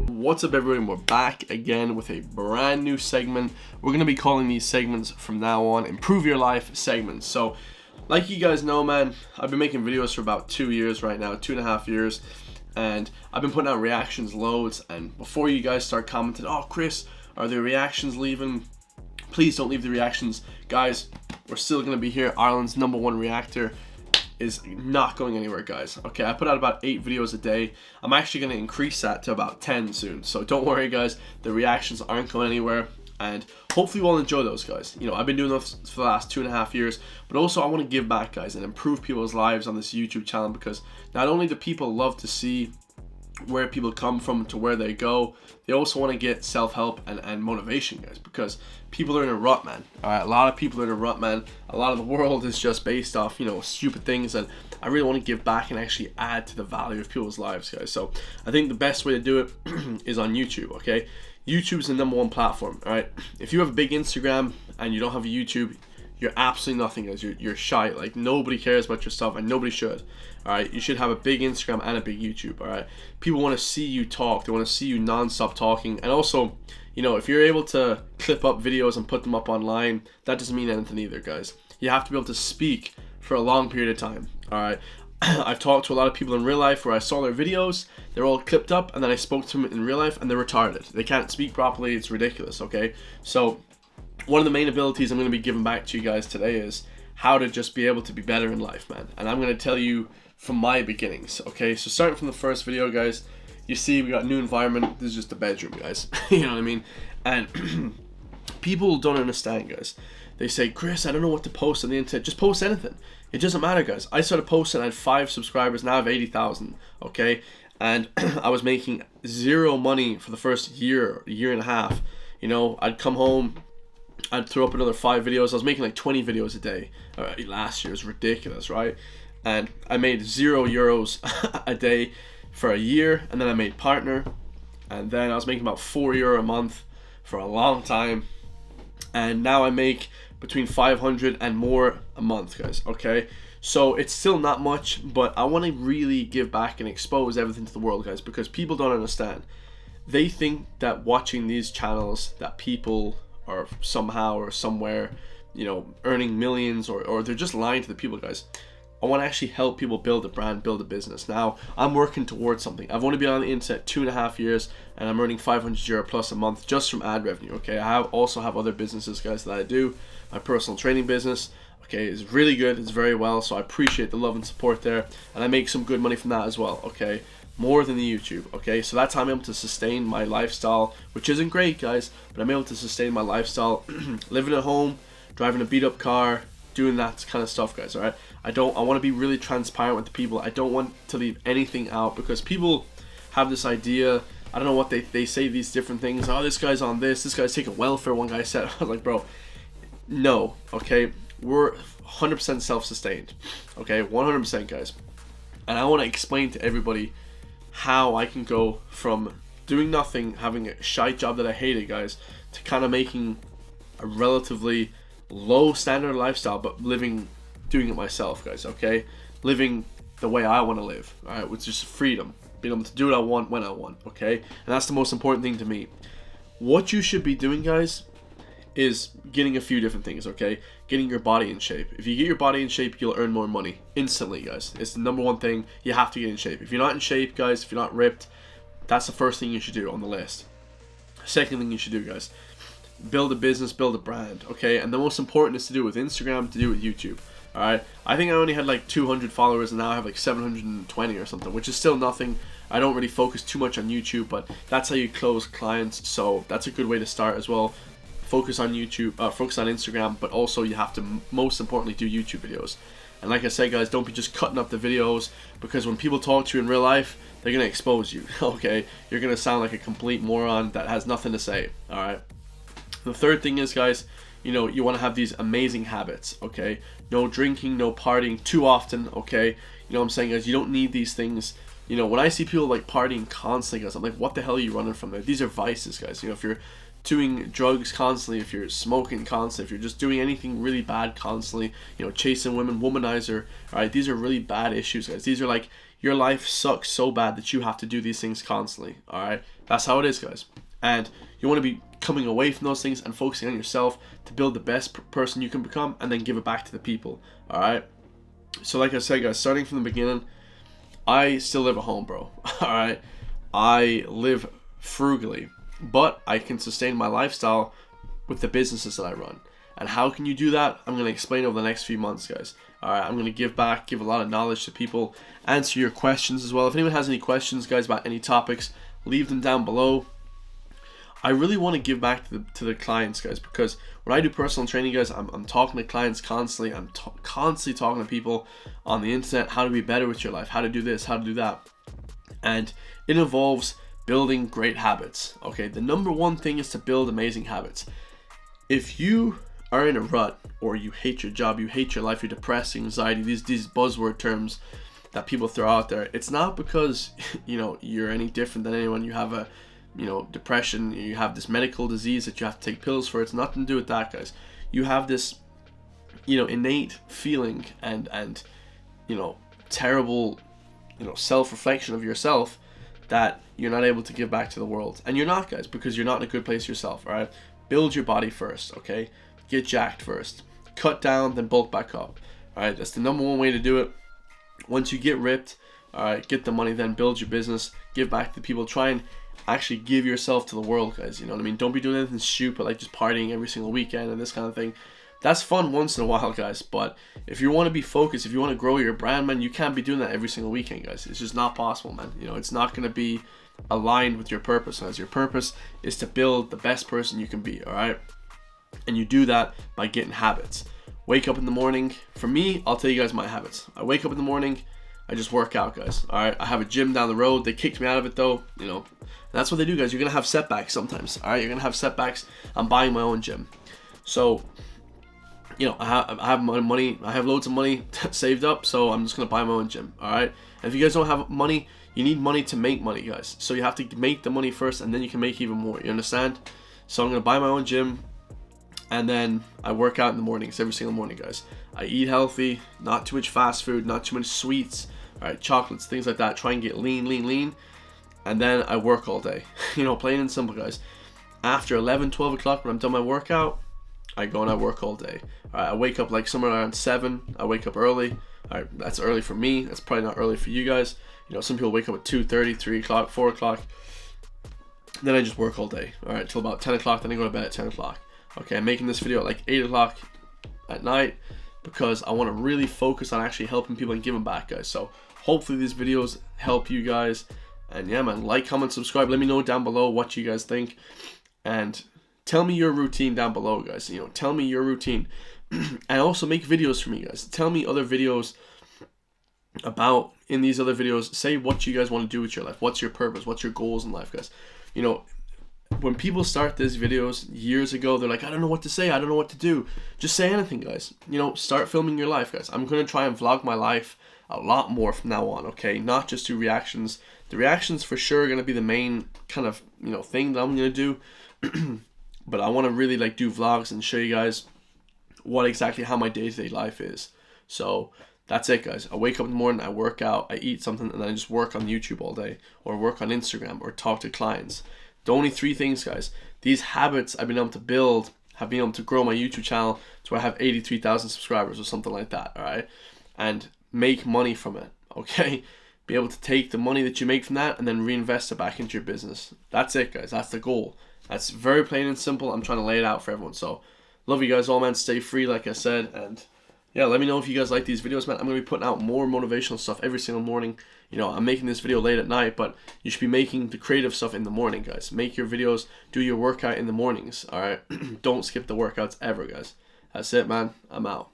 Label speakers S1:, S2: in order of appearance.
S1: What's up everyone, we're back again with a brand new segment. We're going to be calling these segments from now on Improve Your Life segments. So like you guys know, man, I've been making videos for about 2 years right now, 2.5 years, and I've been putting out reactions loads. And before you guys start commenting, oh Chris, are the reactions leaving? Please don't leave the reactions. Guys, we're still going to be here. Ireland's #1 reactor is not going anywhere, guys. Okay, I put out about 8 videos a day. I'm actually going to increase that to about 10 soon. So don't worry, guys. The reactions aren't going anywhere. And hopefully you all enjoy those, guys. You know, I've been doing this for the last 2.5 years. But also I want to give back, guys, and improve people's lives on this YouTube channel. Because not only do people love to see where people come from to where they go, they also want to get self-help and motivation, guys, because people are in a rut, man. All right, a lot of people are in a rut, man. A lot of the world is just based off, you know, stupid things, and I really want to give back and actually add to the value of people's lives, guys. So I think the best way to do it is on YouTube. Okay, YouTube's the #1 platform. All right, if you have a big Instagram and you don't have a YouTube, you're absolutely nothing, guys. You're shy. Like, nobody cares about your stuff, and nobody should. All right, you should have a big Instagram and a big YouTube. All right, people want to see you talk. They want to see you non-stop talking. And also, you know, if you're able to clip up videos and put them up online, that doesn't mean anything either, guys. You have to be able to speak for a long period of time. All right, I've talked to a lot of people in real life where I saw their videos, they're all clipped up, and then I spoke to them in real life, and they're retarded. They can't speak properly. It's ridiculous. Okay, so one of the main abilities I'm going to be giving back to you guys today is how to just be able to be better in life, man. And I'm going to tell you from my beginnings, okay? So starting from the first video, guys, you see we got new environment. This is just the bedroom, guys. You know what I mean? And people don't understand, guys. They say, Chris, I don't know what to post on the internet. Just post anything. It doesn't matter, guys. I started posting, I had 5 subscribers, now I have 80,000, okay? And I was making 0 money for the first year and a half. You know, I'd come home, I'd throw up another 5 videos. I was making like 20 videos a day. Last year was ridiculous, right? And I made €0 a day for a year, and then I made Partner, and then I was making about €4 a month for a long time, and now I make between 500 and more a month, guys. Okay, so it's still not much, but I want to really give back and expose everything to the world, guys, because people don't understand. They think that watching these channels that people are somehow or somewhere, you know, earning millions, or they're just lying to the people, guys. I want to actually help people build a brand, build a business. Now, I'm working towards something. I've only been on the internet 2.5 years, and I'm earning €500 plus a month just from ad revenue, okay? I also have other businesses, guys, that I do. My personal training business, okay, is really good. It's very well, so I appreciate the love and support there, and I make some good money from that as well, okay? More than the YouTube, okay? So that's how I'm able to sustain my lifestyle, which isn't great, guys, but I'm able to sustain my lifestyle, living at home, driving a beat-up car, doing that kind of stuff, guys. All right, I want to be really transparent with the people. I don't want to leave anything out, because people have this idea. I don't know what they say, these different things. Oh, this guy's on this guy's taking welfare, one guy said. I was like, bro, no, okay, we're 100% self-sustained, okay, 100%, guys. And I want to explain to everybody how I can go from doing nothing, having a shite job that I hated, guys, to kind of making a relatively low standard lifestyle, but doing it myself, guys, okay? Living the way I want to live, all right, with just freedom, being able to do what I want when I want, okay? And that's the most important thing to me. What you should be doing, guys, is getting a few different things, okay? Getting your body in shape. If you get your body in shape, you'll earn more money instantly, guys. It's the #1 thing. You have to get in shape. If you're not in shape, guys, if you're not ripped, that's the first thing you should do on the list. Second thing you should do, guys, build a business, build a brand, okay? And the most important is to do it with Instagram, to do it with YouTube, all right? I think I only had like 200 followers, and now I have like 720 or something, which is still nothing. I don't really focus too much on YouTube, but that's how you close clients, so that's a good way to start as well. Focus on YouTube, focus on Instagram, but also you have to most importantly do YouTube videos. And like I said, guys, don't be just cutting up the videos, because when people talk to you in real life, they're gonna expose you, okay? You're gonna sound like a complete moron that has nothing to say, all right? The third thing is, guys, you know, you want to have these amazing habits, okay? No drinking, no partying too often, okay? You know what I'm saying, guys? You don't need these things. You know, when I see people like partying constantly, guys, I'm like, what the hell are you running from there? These are vices, guys. You know, if you're doing drugs constantly, if you're smoking constantly, if you're just doing anything really bad constantly, you know, chasing women, womanizer, all right, these are really bad issues, guys. These are like, your life sucks so bad that you have to do these things constantly, all right? That's how it is, guys. And you want to be coming away from those things and focusing on yourself to build the best person you can become, and then give it back to the people, all right? So like I said, guys, starting from the beginning, I still live at home, bro. All right, I live frugally, but I can sustain my lifestyle with the businesses that I run. And how can you do that? I'm going to explain over the next few months, guys. All right, I'm going to give back, give a lot of knowledge to people, answer your questions as well. If anyone has any questions, guys, about any topics, leave them down below. I really want to give back to the clients, guys, because when I do personal training, guys, I'm talking to clients constantly. I'm constantly talking to people on the internet, how to be better with your life, how to do this, how to do that. And it involves building great habits, okay? The number one thing is to build amazing habits. If you are in a rut, or you hate your job, you hate your life, you're depressed, anxiety, these buzzword terms that people throw out there, it's not because, you know, you're any different than anyone. You have a, you know, depression, you have this medical disease that you have to take pills for. It's nothing to do with that, guys. You have this, you know, innate feeling and you know, terrible, you know, self-reflection of yourself that you're not able to give back to the world. And you're not, guys, because you're not in a good place yourself, all right? Build your body first, okay? Get jacked first. Cut down, then bulk back up, all right? That's the number one way to do it. Once you get ripped, all right, get the money, then build your business, give back to people, try and actually give yourself to the world, guys. You know what I mean? Don't be doing anything stupid like just partying every single weekend and this kind of thing. That's fun once in a while, guys, but if you want to be focused, if you want to grow your brand, man, you can't be doing that every single weekend, guys. It's just not possible, man. You know, it's not going to be aligned with your purpose, guys. Your purpose is to build the best person you can be, all right? And you do that by getting habits. Wake up in the morning. For me, I'll tell you guys my habits. I wake up in the morning, I just work out, guys. All right, I have a gym down the road. They kicked me out of it, though. You know, that's what they do, guys. You're gonna have setbacks sometimes. All right, you're gonna have setbacks. I'm buying my own gym, so you know, I have my money. I have loads of money saved up, so I'm just gonna buy my own gym. All right, and if you guys don't have money, you need money to make money, guys. So you have to make the money first, and then you can make even more. You understand? So I'm gonna buy my own gym, and then I work out in the mornings, every single morning, guys. I eat healthy, not too much fast food, not too much sweets, all right, chocolates, things like that. Try and get lean, and then I work all day. You know, plain and simple, guys. After 11, 12 o'clock, when I'm done my workout, I go and I work all day. All right, I wake up like somewhere around 7. I wake up early. All right, that's early for me. That's probably not early for you guys. You know, some people wake up at 2:30, 3 o'clock, 4 o'clock. Then I just work all day. All right, till about 10 o'clock. Then I go to bed at 10 o'clock. Okay, I'm making this video at like 8 o'clock at night because I want to really focus on actually helping people and giving back, guys. So hopefully these videos help you guys. And yeah, man, like, comment, subscribe. Let me know down below what you guys think. And tell me your routine down below, guys. You know, tell me your routine. And also make videos for me, guys. Tell me other videos about, in these other videos, say what you guys want to do with your life. What's your purpose? What's your goals in life, guys? You know, when people start these videos years ago, they're like, I don't know what to say, I don't know what to do. Just say anything, guys. You know, start filming your life, guys. I'm going to try and vlog my life a lot more from now on, okay? Not just do reactions. The reactions for sure are going to be the main kind of, you know, thing that I'm going to do. But I want to really like do vlogs and show you guys what exactly how my day-to-day life is. So that's it, guys. I wake up in the morning, I work out, I eat something, and then I just work on YouTube all day, or work on Instagram, or talk to clients. The only 3 things, guys. These habits I've been able to build have been able to grow my YouTube channel to where I have 83,000 subscribers or something like that, all right? And make money from it, okay? Be able to take the money that you make from that and then reinvest it back into your business. That's it, guys. That's the goal. That's very plain and simple. I'm trying to lay it out for everyone. So love you guys all, man. Stay free, like I said. And yeah, let me know if you guys like these videos, man. I'm going to be putting out more motivational stuff every single morning. You know, I'm making this video late at night, but you should be making the creative stuff in the morning, guys. Make your videos, do your workout in the mornings, all right? Don't skip the workouts ever, guys. That's it, man. I'm out.